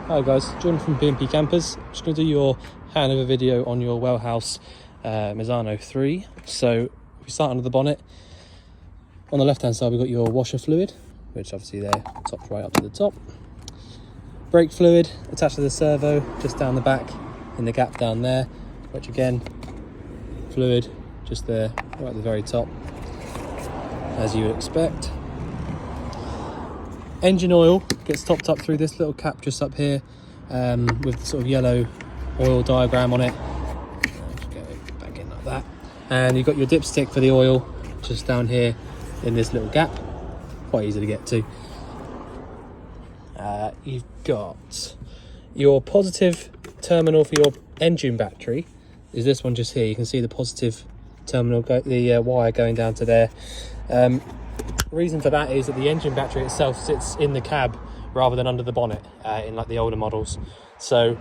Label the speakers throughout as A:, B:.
A: Hi guys, John from B&P Campers. Just going to do your handover video on your Wellhouse Misano 3. So we start under the bonnet. On the left hand side we've got your washer fluid, which obviously there tops right up to the top. Brake fluid attached to the servo just down the back in the gap down there, which again fluid just there right at the very top as you would expect. Engine oil gets topped up through this little cap just up here with the sort of yellow oil diagram on it. Just go back in like that. And you've got your dipstick for the oil just down here in this little gap. Quite easy to get to. You've got your positive terminal for your engine battery is this one just here. You can see the positive terminal, the wire going down to there. Reason for that is that the engine battery itself sits in the cab rather than under the bonnet in like the older models. So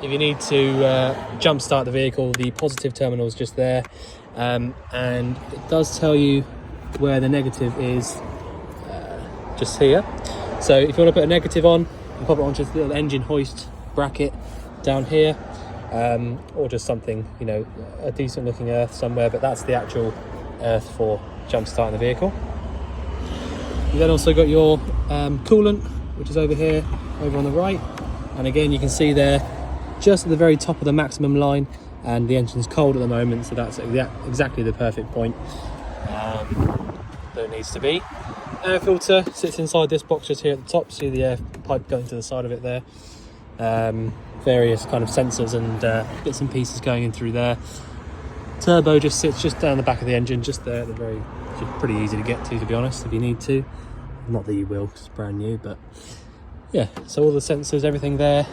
A: if you need to jump start the vehicle, the positive terminal is just there, and it does tell you where the negative is just here. So if you want to put a negative on, you pop it onto this little engine hoist bracket down here, or just something, you know, a decent looking earth somewhere, but that's the actual earth for jump starting the vehicle. You then also got your coolant, which is over here, over on the right. And again, you can see there, just at the very top of the maximum line, and the engine's cold at the moment, so that's exactly the perfect point that it needs to be. Air filter sits inside this box just here at the top. See the air pipe going to the side of it there. Various kind of sensors and bits and pieces going in through there. Turbo just sits just down the back of the engine, just there at the very, just pretty easy to get to be honest, if you need to. Not that you will, because it's brand new, but yeah. So all the sensors, everything there,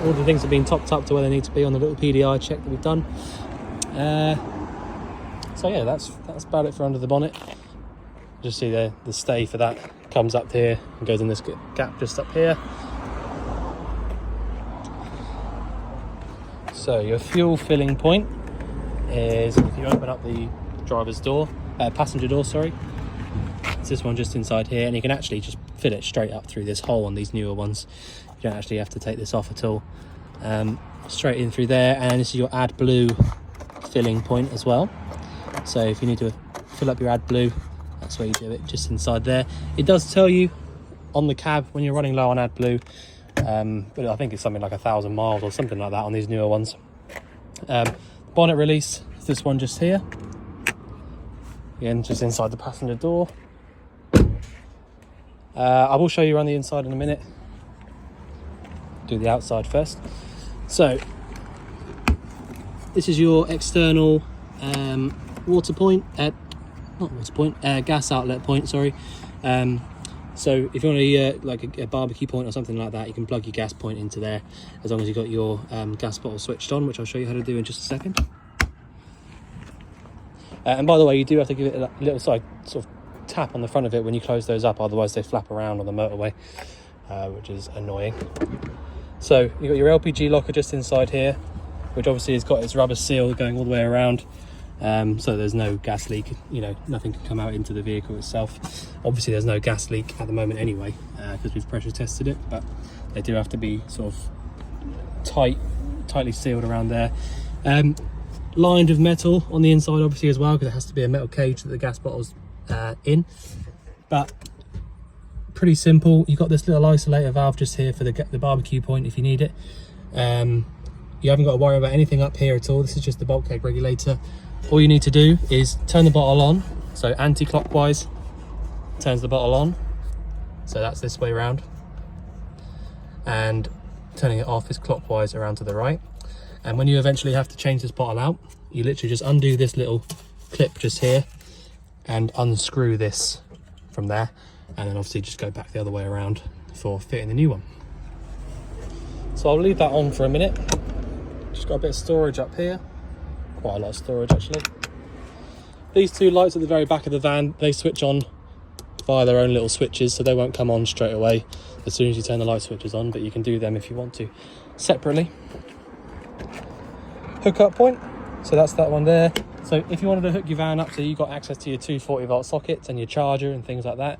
A: all the things have been topped up to where they need to be on the little PDI check that we've done. So yeah, that's about it for under the bonnet. Just see the stay for that comes up here and goes in this gap just up here. So your fuel filling point is if you open up the driver's door, passenger door, sorry. It's this one just inside here, and you can actually just fill it straight up through this hole on these newer ones. You don't actually have to take this off at all. Straight in through there, and this is your AdBlue filling point as well. So if you need to fill up your AdBlue, that's where you do it, just inside there. It does tell you on the cab when you're running low on AdBlue, but I think it's something like 1,000 miles or something like that on these newer ones. Bonnet release is this one just here. Again, just inside the passenger door. I will show you around the inside in a minute. Do the outside first. So this is your external water point, not water point, gas outlet point, sorry. So if you want to like a barbecue point or something like that, you can plug your gas point into there, as long as you've got your gas bottle switched on, which I'll show you how to do in just a second. And by the way, you do have to give it a little sort of tap on the front of it when you close those up, otherwise they flap around on the motorway, which is annoying. So you've got your LPG locker just inside here, which obviously has got its rubber seal going all the way around, so there's no gas leak, you know, nothing can come out into the vehicle itself. Obviously there's no gas leak at the moment anyway, because we've pressure tested it, but they do have to be sort of tightly sealed around there. Lined with metal on the inside obviously as well, because it has to be a metal cage that the gas bottle's in. But pretty simple. You've got this little isolator valve just here for the barbecue point if you need it. You haven't got to worry about anything up here at all. This is just the bulkhead regulator. All you need to do is turn the bottle on, so anti-clockwise turns the bottle on, so that's this way around, and turning it off is clockwise around to the right. And when you eventually have to change this bottle out, you literally just undo this little clip just here and unscrew this from there, and then obviously just go back the other way around for fitting the new one. So I'll leave that on for a minute. Just got a bit of storage up here, quite a lot of storage actually. These two lights at the very back of the van, they switch on via their own little switches, so they won't come on straight away as soon as you turn the light switches on, but you can do them if you want to separately. Hookup point, so that's that one there. So if you wanted to hook your van up so you got access to your 240 volt sockets and your charger and things like that,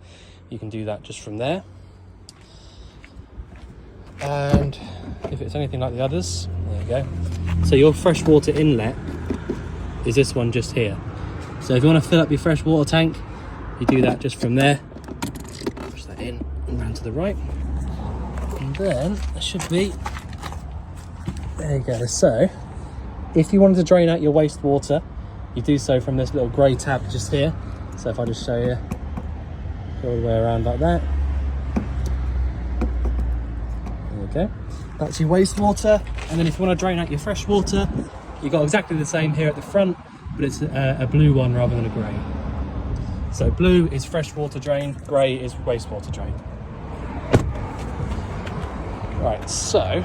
A: you can do that just from there. And if it's anything like the others. There you go. So your freshwater inlet is this one just here. So if you want to fill up your freshwater tank, you do that just from there. Push that in and round to the right. And then there should be, there you go. So if you wanted to drain out your wastewater, you do so from this little grey tab just here. So if I just show you, go all the way around like that. There we go. That's your wastewater. And then if you want to drain out your fresh water, you've got exactly the same here at the front, but it's a blue one rather than a grey. So blue is freshwater drain, grey is wastewater drain. Right, so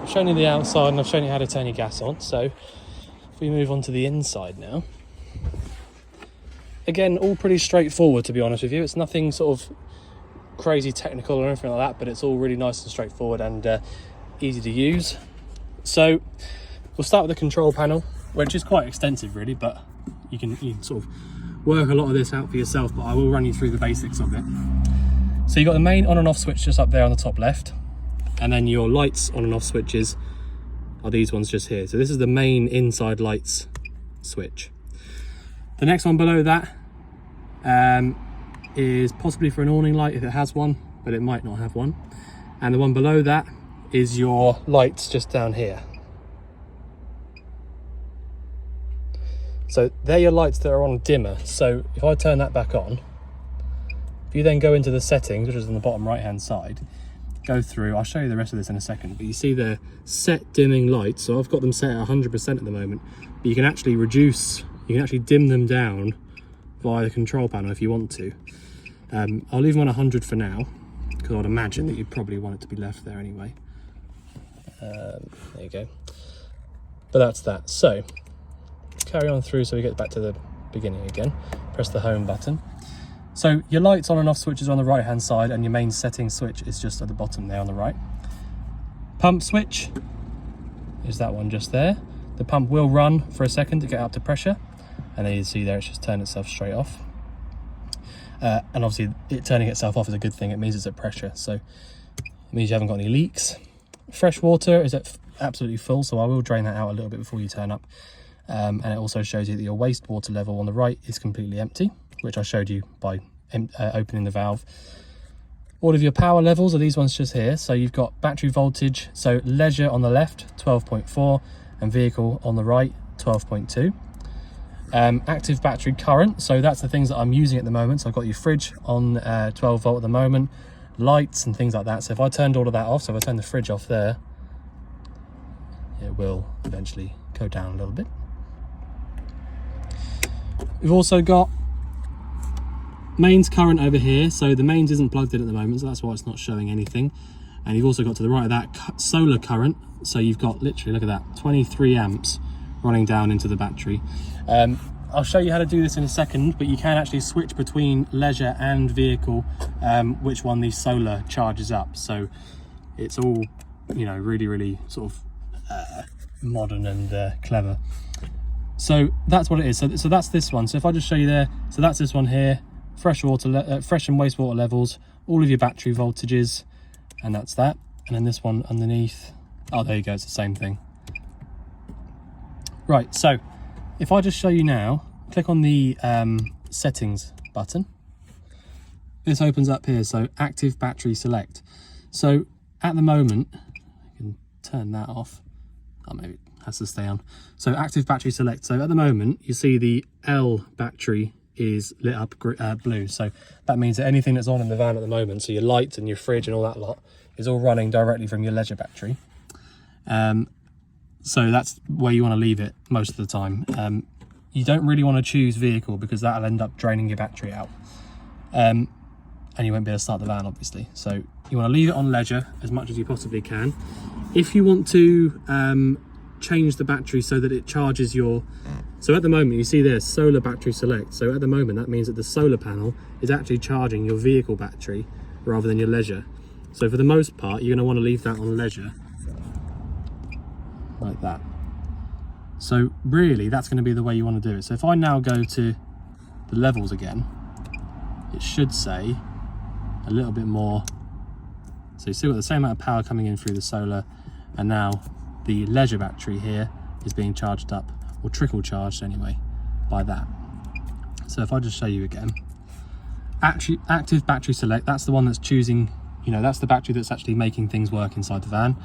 A: I've shown you the outside and I've shown you how to turn your gas on. So if we move on to the inside now, again, all pretty straightforward, to be honest with you. It's nothing sort of crazy technical or anything like that, but it's all really nice and straightforward and easy to use. So we'll start with the control panel, which is quite extensive really, but you can sort of work a lot of this out for yourself, but I will run you through the basics of it. So you've got the main on and off switch just up there on the top left, and then your lights on and off switches are these ones just here. So this is the main inside lights switch. The next one below that is possibly for an awning light if it has one, but it might not have one. And the one below that is your lights just down here. So they're your lights that are on dimmer. So if I turn that back on, if you then go into the settings, which is on the bottom right hand side, go through, I'll show you the rest of this in a second, but you see they're set dimming lights. So I've got them set at 100% at the moment, but you can actually reduce, you can actually dim them down via the control panel if you want to. I'll leave them on 100 for now, because I'd imagine that you'd probably want it to be left there anyway. There you go. But that's that. So carry on through so we get back to the beginning again. Press the home button. So your lights on and off switch is on the right hand side, and your main settings switch is just at the bottom there on the right. Pump switch is that one just there. The pump will run for a second to get up to pressure, and then you see there it's just turned itself straight off. And obviously it turning itself off is a good thing. It means it's at pressure, so it means you haven't got any leaks. Fresh water is at absolutely full, so I will drain that out a little bit before you turn up. And it also shows you that your wastewater level on the right is completely empty, which I showed you by opening the valve. All of your power levels are these ones just here. So you've got battery voltage, so leisure on the left 12.4 and vehicle on the right 12.2. Active battery current, so that's the things that I'm using at the moment. So I've got your fridge on 12 volt at the moment, lights and things like that. So if I turned all of that off, so if I turn the fridge off there, it will eventually go down a little bit. We've also got mains current over here, so the mains isn't plugged in at the moment, so that's why it's not showing anything. And you've also got to the right of that solar current, so you've got literally, look at that, 23 amps running down into the battery. I'll show you how to do this in a second, but you can actually switch between leisure and vehicle, which one the solar charges up. So it's all, you know, really sort of modern and clever. So that's what it is. So that's this one. So if I just show you there, so that's this one here, fresh and wastewater levels, all of your battery voltages, and that's that. And then this one underneath, oh, there you go, it's the same thing. Right, so if I just show you now, click on the settings button. This opens up here, so active battery select. So at the moment, I can turn that off. Oh, maybe it has to stay on. So active battery select. So at the moment, you see the L battery is lit up blue. So that means that anything that's on in the van at the moment, so your lights and your fridge and all that lot, is all running directly from your leisure battery. So that's where you want to leave it most of the time. You don't really want to choose vehicle because that'll end up draining your battery out. And you won't be able to start the van, obviously. So you want to leave it on leisure as much as you possibly can. If you want to change the battery so that it charges your... So at the moment, you see there's solar battery select. So at the moment, that means that the solar panel is actually charging your vehicle battery rather than your leisure. So for the most part, you're going to want to leave that on leisure. Like that. So really that's going to be the way you want to do it. So if I now go to the levels again, it should say a little bit more. It So you still got the same amount of power coming in through the solar, and now the leisure battery here is being charged up, or trickle charged anyway, by that. So if I just show you again, active battery select, that's the one that's choosing, you know, that's the battery that's actually making things work inside the van.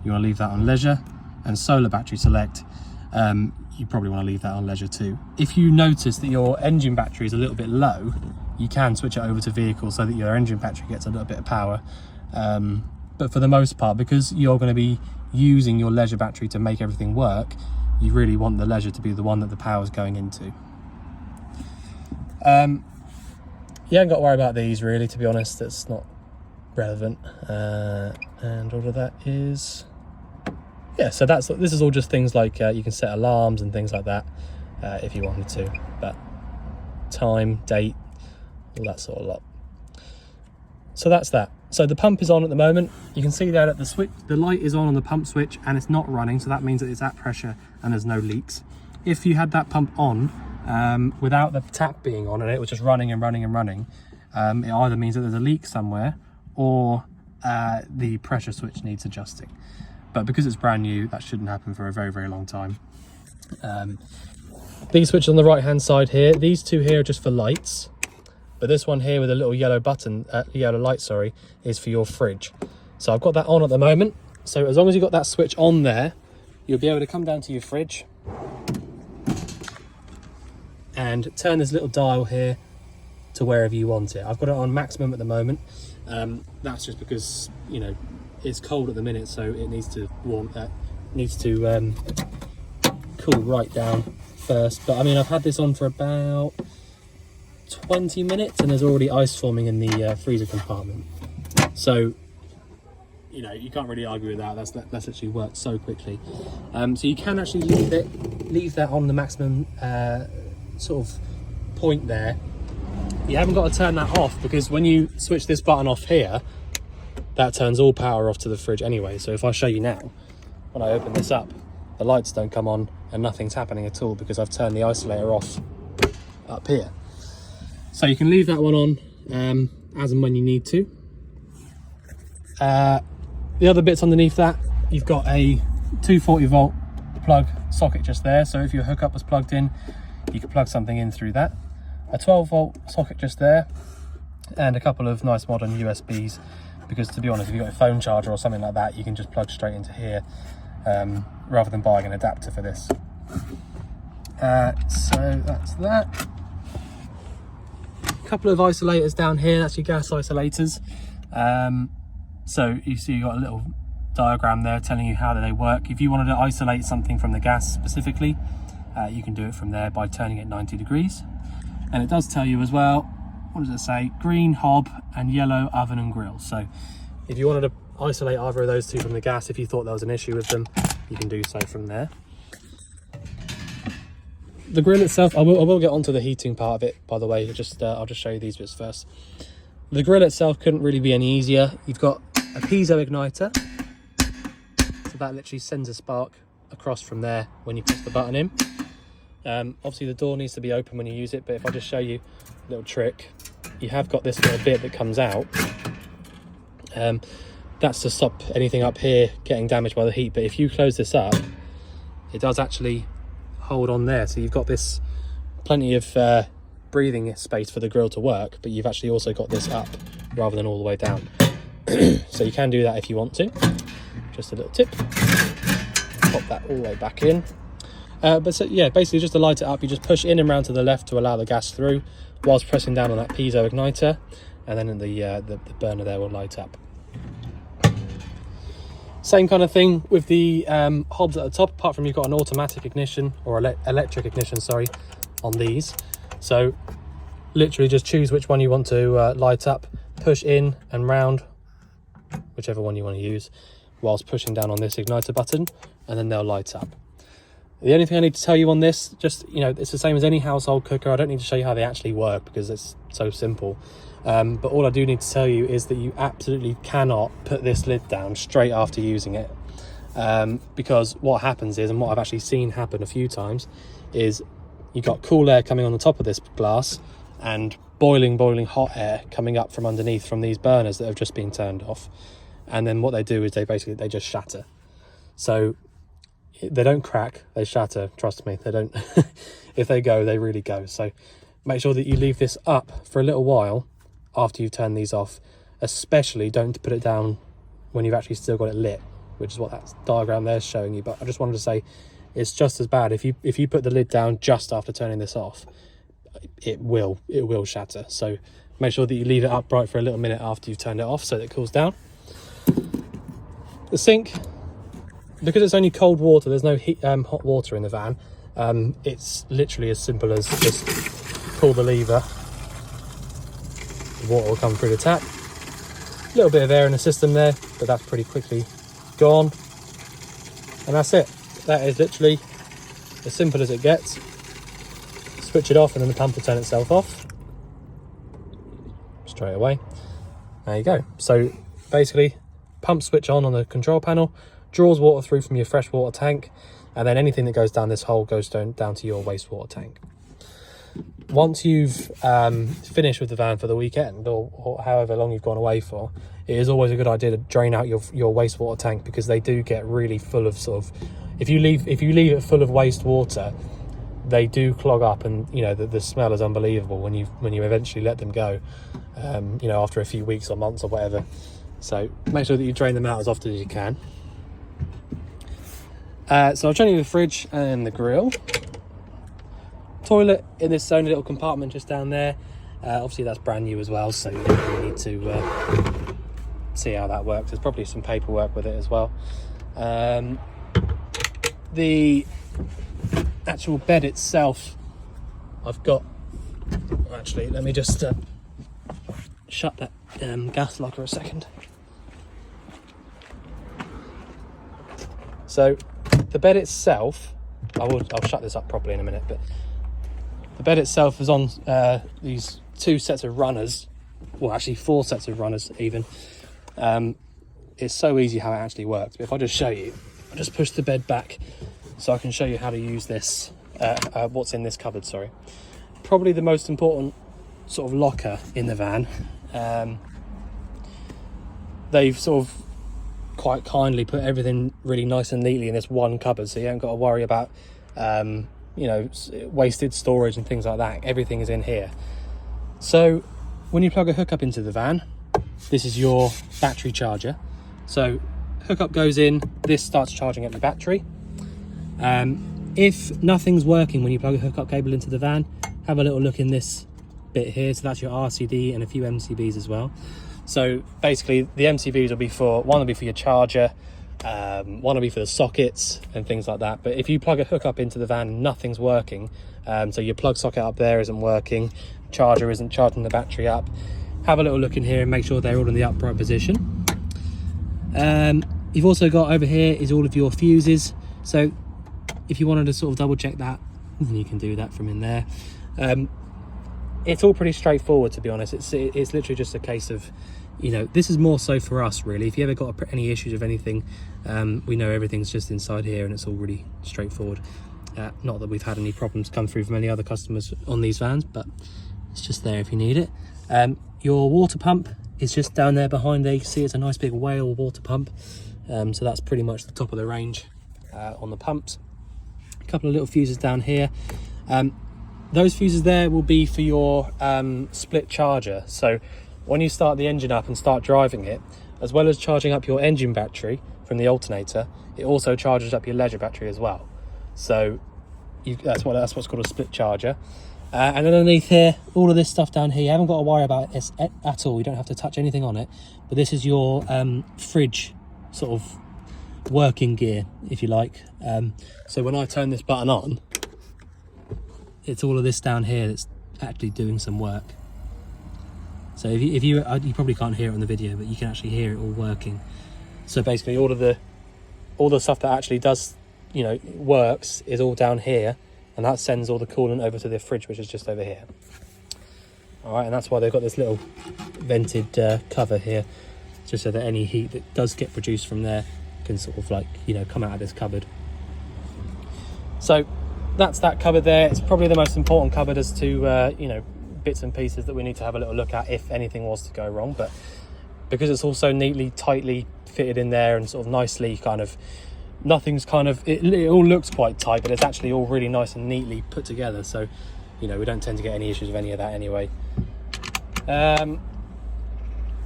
A: You want to leave that on leisure. And solar battery select, you probably want to leave that on leisure too. If you notice that your engine battery is a little bit low, you can switch it over to vehicle so that your engine battery gets a little bit of power. But for the most part, because you're going to be using your leisure battery to make everything work, you really want the leisure to be the one that the power is going into. You haven't got to worry about these really, to be honest. That's not relevant. And all of that is, yeah, so this is all just things like you can set alarms and things like that if you wanted to, but time, date, all that sort of lot. So that's that. So the pump is on at the moment. You can see there that the switch, the light is on the pump switch, and it's not running, so that means that it's at pressure and there's no leaks. If you had that pump on without the tap being on and it was just running and running and running, it either means that there's a leak somewhere or the pressure switch needs adjusting. But because it's brand new, that shouldn't happen for a very, very long time. These switches on the right hand side here, these two here are just for lights, but this one here with a little yellow button, yellow light, sorry, is for your fridge. So I've got that on at the moment. So as long as you've got that switch on there, you'll be able to come down to your fridge and turn this little dial here to wherever you want it. I've got it on maximum at the moment. That's just because, you know, it's cold at the minute, so it needs to cool right down first. But I mean, I've had this on for about 20 minutes and there's already ice forming in the freezer compartment. So, you know, you can't really argue with that. That's actually worked so quickly. So you can actually leave that on the maximum sort of point there. You haven't got to turn that off, because when you switch this button off here, that turns all power off to the fridge anyway. So if I show you now, when I open this up, the lights don't come on and nothing's happening at all because I've turned the isolator off up here. So you can leave that one on as and when you need to. The other bits underneath that, you've got a 240 volt plug socket just there. So if your hookup was plugged in, you could plug something in through that. A 12 volt socket just there, and a couple of nice modern USBs, because to be honest, if you've got a phone charger or something like that, you can just plug straight into here rather than buying an adapter for this. So that's that. A couple of isolators down here, that's your gas isolators. So you see you've got a little diagram there telling you how they work. If you wanted to isolate something from the gas specifically, you can do it from there by turning it 90 degrees. And it does tell you as well, what does it say? Green hob and yellow oven and grill. So if you wanted to isolate either of those two from the gas, if you thought there was an issue with them, you can do so from there. The grill itself, I will get onto the heating part of it, by the way. I'll just show you these bits first. The grill itself couldn't really be any easier. You've got a piezo igniter, so that literally sends a spark across from there when you press the button in. Obviously the door needs to be open when you use it, but if I just show you a little trick, you have got this little bit that comes out. That's to stop anything up here getting damaged by the heat, but if you close this up, it does actually hold on there. So you've got this plenty of breathing space for the grill to work, but you've actually also got this up rather than all the way down. So you can do that if you want to. Just a little tip. Pop that all the way back in. But so, yeah, basically just to light it up, you just push in and round to the left to allow the gas through whilst pressing down on that piezo igniter, and then the burner there will light up. Same kind of thing with the hobs at the top, apart from you've got an automatic ignition, or electric ignition, sorry, on these. So literally just choose which one you want to light up, push in and round, whichever one you want to use, whilst pushing down on this igniter button, and then they'll light up. The only thing I need to tell you on this, just, you know, it's the same as any household cooker. I don't need to show you how they actually work because it's so simple. But all I do need to tell you is that you absolutely cannot put this lid down straight after using it. Because what happens is, and what I've actually seen happen a few times, is you've got cool air coming on the top of this glass and boiling hot air coming up from underneath from these burners that have just been turned off. and then what they do is they just shatter. So they don't crack, they shatter, trust me. They don't if they go, they really go. So make sure that you leave this up for a little while after you've turned these off. Especially don't put it down when you've actually still got it lit, which is what that diagram there is showing you. But I just wanted to say it's just as bad if you put the lid down just after turning this off. It will shatter. So make sure that you leave it upright for a little minute after you've turned it off so that it cools down. The sink, because it's only cold water, there's no hot water in the van. It's literally as simple as just pull the lever, the water will come through the tap. A little bit of air in the system there, but that's pretty quickly gone, and that's it. That is literally as simple as it gets. Switch it off and then the pump will turn itself off straight away. There you go. So basically, pump switch on the control panel, draws water through from your freshwater tank, and then anything that goes down this hole goes down to your wastewater tank. Once you've finished with the van for the weekend, or however long you've gone away for, it is always a good idea to drain out your wastewater tank, because they do get really full of sort of, if you leave it full of wastewater, they do clog up, and you know the smell is unbelievable when you eventually let them go, you know, after a few weeks or months or whatever. So make sure that you drain them out as often as you can. So I've shown you the fridge and the grill. Toilet in this only little compartment just down there. Obviously that's brand new as well, so you really need to see how that works. There's probably some paperwork with it as well. The actual bed itself, I've got, actually let me just shut that gas locker a second. So the bed itself, I'll shut this up properly in a minute, but the bed itself is on these 2 sets of runners, well actually 4 sets of runners even. It's so easy how it actually works. But if I just show you, I'll just push the bed back so I can show you how to use this, what's in this cupboard, sorry. Probably the most important sort of locker in the van. They've sort of quite kindly put everything really nice and neatly in this one cupboard, so you haven't got to worry about you know, wasted storage and things like that. Everything is in here. So when you plug a hookup into the van, this is your battery charger. So hookup goes in, this starts charging up your battery. If nothing's working when you plug a hookup cable into the van, have a little look in this bit here. So that's your RCD and a few MCBs as well. So basically the MCBs will be one will be for your charger, one will be for the sockets and things like that. But if you plug a hookup into the van and nothing's working, so your plug socket up there isn't working, charger isn't charging the battery up, have a little look in here and make sure they're all in the upright position. You've also got over here is all of your fuses. So if you wanted to sort of double check that, you can do that from in there. It's all pretty straightforward, to be honest. It's literally just a case of, you know, this is more so for us really. If you ever got any issues with anything, we know everything's just inside here and it's all really straightforward. Not that we've had any problems come through from any other customers on these vans, but it's just there if you need it. Your water pump is just down there behind there. You can see it's a nice big whale water pump. So that's pretty much the top of the range on the pumps. A couple of little fuses down here. Those fuses there will be for your split charger. So when you start the engine up and start driving it, as well as charging up your engine battery from the alternator, it also charges up your leisure battery as well. So that's what's called a split charger. And underneath here, all of this stuff down here, you haven't got to worry about it at all. You don't have to touch anything on it. But this is your fridge sort of working gear, if you like. So when I turn this button on, it's all of this down here that's actually doing some work. So if you probably can't hear it on the video, but you can actually hear it all working. So basically all the stuff that actually does, you know, works is all down here, and that sends all the coolant over to the fridge, which is just over here. All right, and that's why they've got this little vented cover here, just so that any heat that does get produced from there can sort of, like, you know, come out of this cupboard. So that's that cupboard there. It's probably the most important cupboard as to you know, bits and pieces that we need to have a little look at if anything was to go wrong. But because it's all so neatly, tightly fitted in there and sort of nicely kind of, nothing's kind of, it all looks quite tight, but it's actually all really nice and neatly put together. So, you know, we don't tend to get any issues with any of that anyway.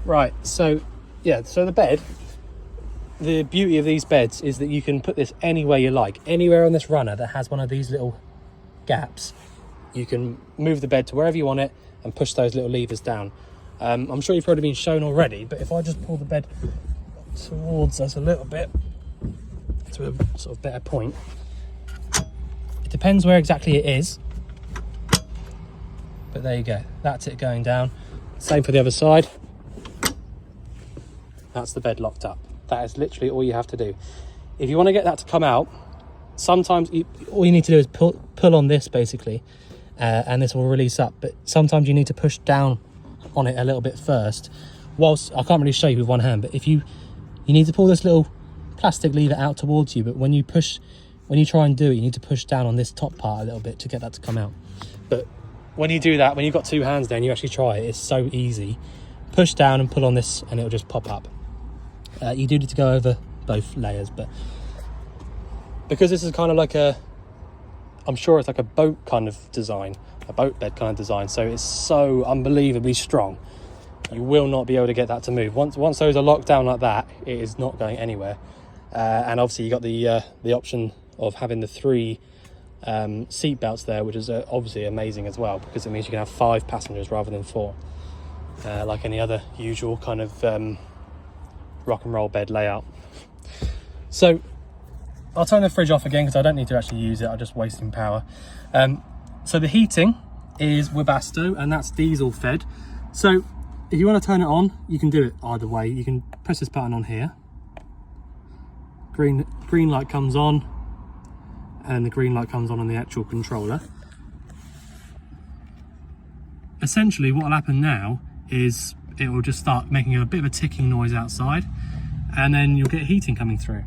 A: Right, so yeah, so the bed, the beauty of these beds is that you can put this anywhere you like. Anywhere on this runner that has one of these little gaps, you can move the bed to wherever you want it and push those little levers down. I'm sure you've probably been shown already, but if I just pull the bed towards us a little bit to a sort of better point, it depends where exactly it is, but there you go, that's it going down. Same for the other side. That's the bed locked up. That is literally all you have to do. If you want to get that to come out, sometimes all you need to do is pull on this basically, and this will release up, but sometimes you need to push down on it a little bit first. Whilst I can't really show you with one hand, but if you need to pull this little plastic lever out towards you, but when you try and do it, you need to push down on this top part a little bit to get that to come out. But when you do that, when you've got two hands there and you actually try it, it's so easy. Push down and pull on this and it'll just pop up. You do need to go over both layers, but because this is kind of like I'm sure it's like a boat kind of design, a boat bed kind of design, so it's so unbelievably strong, you will not be able to get that to move. Once those are locked down like that, it is not going anywhere. And obviously you got the option of having the 3 seat belts there, which is obviously amazing as well, because it means you can have 5 passengers rather than 4, like any other usual kind of rock and roll bed layout. So I'll turn the fridge off again because I don't need to actually use it, I'm just wasting power. So the heating is Webasto, and that's diesel fed. So if you want to turn it on, you can do it either way. You can press this button on here, green light comes on, and the green light comes on the actual controller. Essentially what will happen now is it will just start making a bit of a ticking noise outside, and then you'll get heating coming through.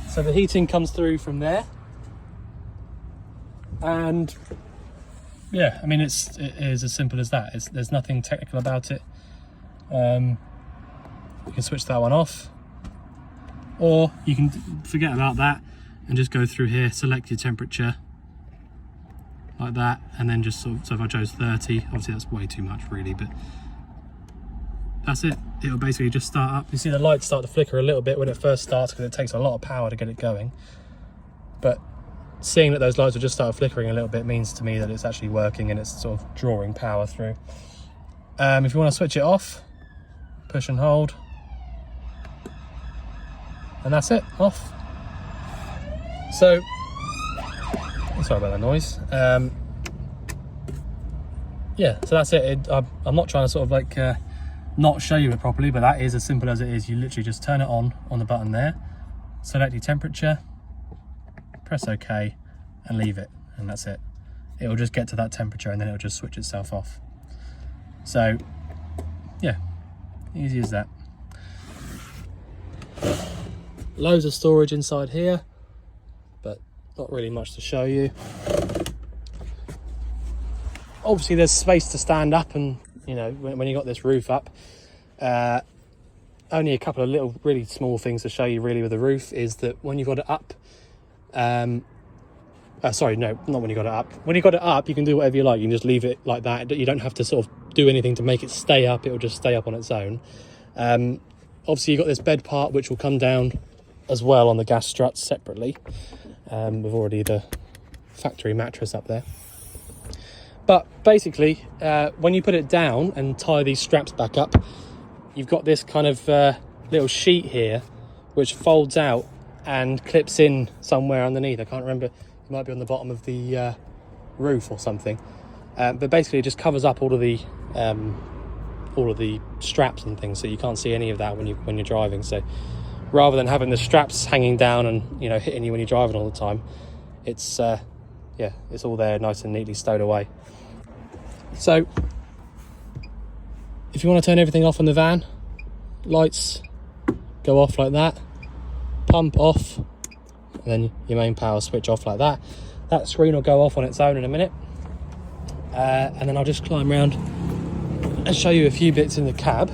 A: So the heating comes through from there, and yeah, I mean it is as simple as that. There's nothing technical about it. You can switch that one off, or you can forget about that and just go through here, select your temperature like that, and then just so if I chose 30, obviously that's way too much really, but that's it. It'll basically just start up. You see the lights start to flicker a little bit when it first starts because it takes a lot of power to get it going, but seeing that those lights will just start flickering a little bit means to me that it's actually working and it's sort of drawing power through. If you want to switch it off, push and hold, and that's it, off. So sorry about that noise. Yeah, so that's it. I'm not trying to sort of like not show you it properly, but that is as simple as it is. You literally just turn it on the button there, select your temperature, press OK, and leave it, and that's it. It will just get to that temperature and then it'll just switch itself off. So yeah, easy as that. Loads of storage inside here, but not really much to show you. Obviously there's space to stand up, and you know, when you got this roof up, only a couple of little really small things to show you really with the roof is that when you've got it up, sorry, no, not when you got it up. When you got it up, you can do whatever you like. You can just leave it like that. You don't have to sort of do anything to make it stay up. It will just stay up on its own. Obviously, you've got this bed part, which will come down as well on the gas struts separately. We've already the factory mattress up there. But basically, when you put it down and tie these straps back up, you've got this kind of little sheet here, which folds out and clips in somewhere underneath. I can't remember. It might be on the bottom of the roof or something. But basically, it just covers up all of the straps and things, so you can't see any of that when you're driving. So rather than having the straps hanging down and hitting you when you're driving all the time, it's it's all there nice and neatly stowed away. So if you want to turn everything off in the van, lights go off like that, pump off, and then your main power switch off like that. That screen will go off on its own in a minute, and then I'll just climb around and show you a few bits in the cab.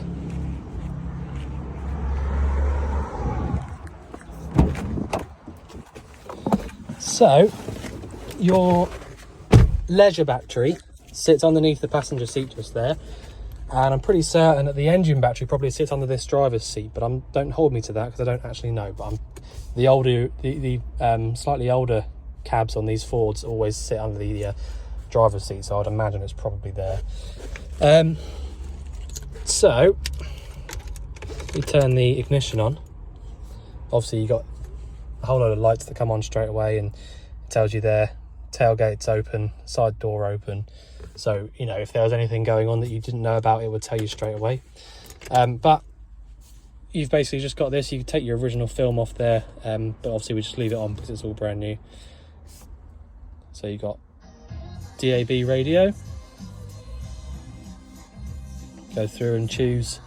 A: So your leisure battery sits underneath the passenger seat just there, and I'm pretty certain that the engine battery probably sits under this driver's seat, but don't hold me to that because I don't actually know. But the slightly older cabs on these Fords always sit under the driver's seat, so I'd imagine it's probably there. So you turn the ignition on. Obviously you got a whole load of lights that come on straight away, and it tells you there tailgate's open, side door open, so you know if there was anything going on that you didn't know about, it would tell you straight away. But you've basically just got this. You can take your original film off there, but obviously we just leave it on because it's all brand new. So you got DAB radio, go through and choose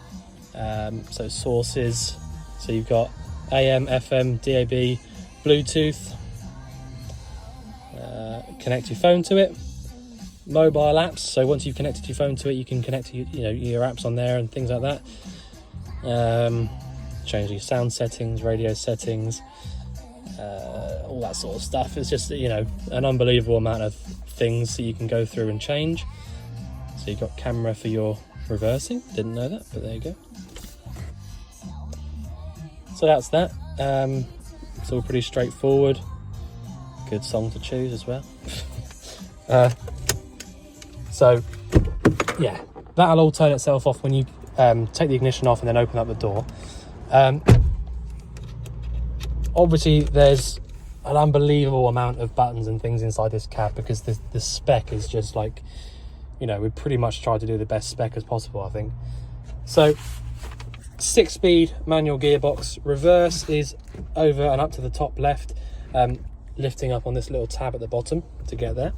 A: so sources, so you've got AM, FM, DAB, Bluetooth, connect your phone to it, mobile apps, so once you've connected your phone to it you can connect your apps on there and things like that. Change your sound settings, radio settings, all that sort of stuff. It's just an unbelievable amount of things that you can go through and change. So you've got camera for your reversing, didn't know that, but there you go. So that's that. It's all pretty straightforward. Good song to choose as well. So yeah, that'll all turn itself off when you take the ignition off and then open up the door. Obviously there's an unbelievable amount of buttons and things inside this cab because the spec is just like, we pretty much tried to do the best spec as possible, I think. So 6-speed manual gearbox, reverse is over and up to the top left, lifting up on this little tab at the bottom to get there.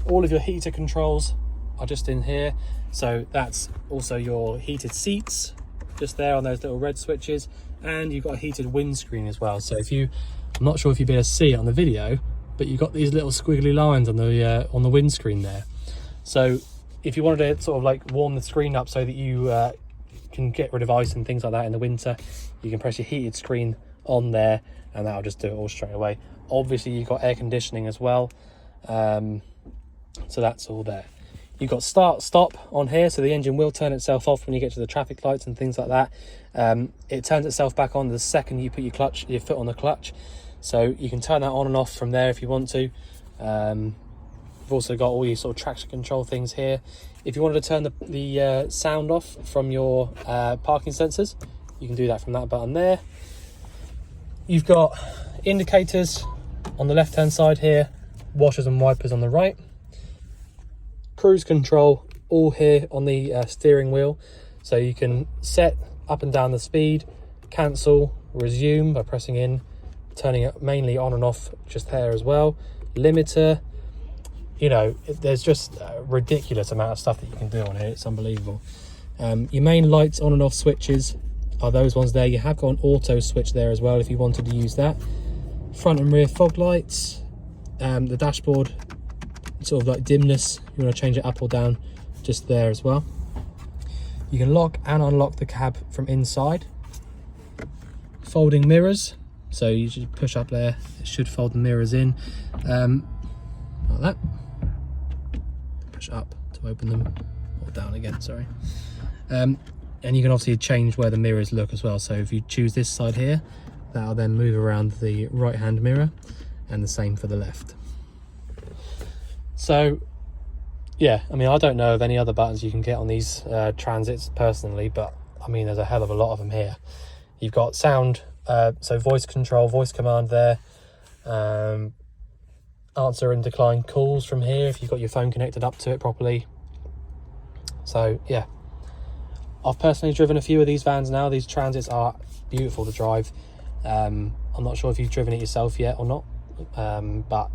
A: All of your heater controls are just in here, so that's also your heated seats just there on those little red switches, and you've got a heated windscreen as well. So I'm not sure if you'll be able to see it on the video, but you've got these little squiggly lines on the windscreen there. So if you wanted to sort of like warm the screen up so that you can get rid of ice and things like that in the winter, you can press your heated screen on there and that'll just do it all straight away. Obviously you've got air conditioning as well, so that's all there. You've got start stop on here, so the engine will turn itself off when you get to the traffic lights and things like that. It turns itself back on the second you put your foot on the clutch, so you can turn that on and off from there if you want to. You've also got all your sort of traction control things here. If you wanted to turn the sound off from your parking sensors, you can do that from that button there. You've got indicators on the left hand side here, washers and wipers on the right. Cruise control all here on the steering wheel, so you can set up and down the speed, cancel, resume by pressing in, turning it mainly on and off just there as well. Limiter, there's just a ridiculous amount of stuff that you can do on here. It's unbelievable. Your main lights on and off switches are those ones there. You have got an auto switch there as well if you wanted to use that. Front and rear fog lights, the dashboard sort of like dimness, you want to change it up or down, just there as well. You can lock and unlock the cab from inside. Folding mirrors, so you just push up there, it should fold the mirrors in, like that. Push up to open them, or down again, sorry. And you can obviously change where the mirrors look as well, so if you choose this side here, that'll then move around the right hand mirror, and the same for the left. So yeah, I don't know of any other buttons you can get on these Transits personally, but there's a hell of a lot of them here. You've got sound, so voice control, voice command there, answer and decline calls from here if you've got your phone connected up to it properly. So yeah, I've personally driven a few of these vans now. These Transits are beautiful to drive. I'm not sure if you've driven it yourself yet or not, but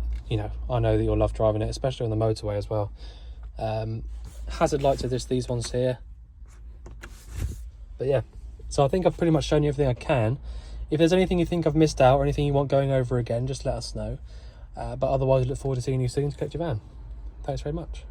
A: I know that you'll love driving it, especially on the motorway as well. Hazard lights are just these ones here. But yeah, so I think I've pretty much shown you everything I can. If there's anything you think I've missed out or anything you want going over again, just let us know. But otherwise, I look forward to seeing you soon to collect your van. Thanks very much.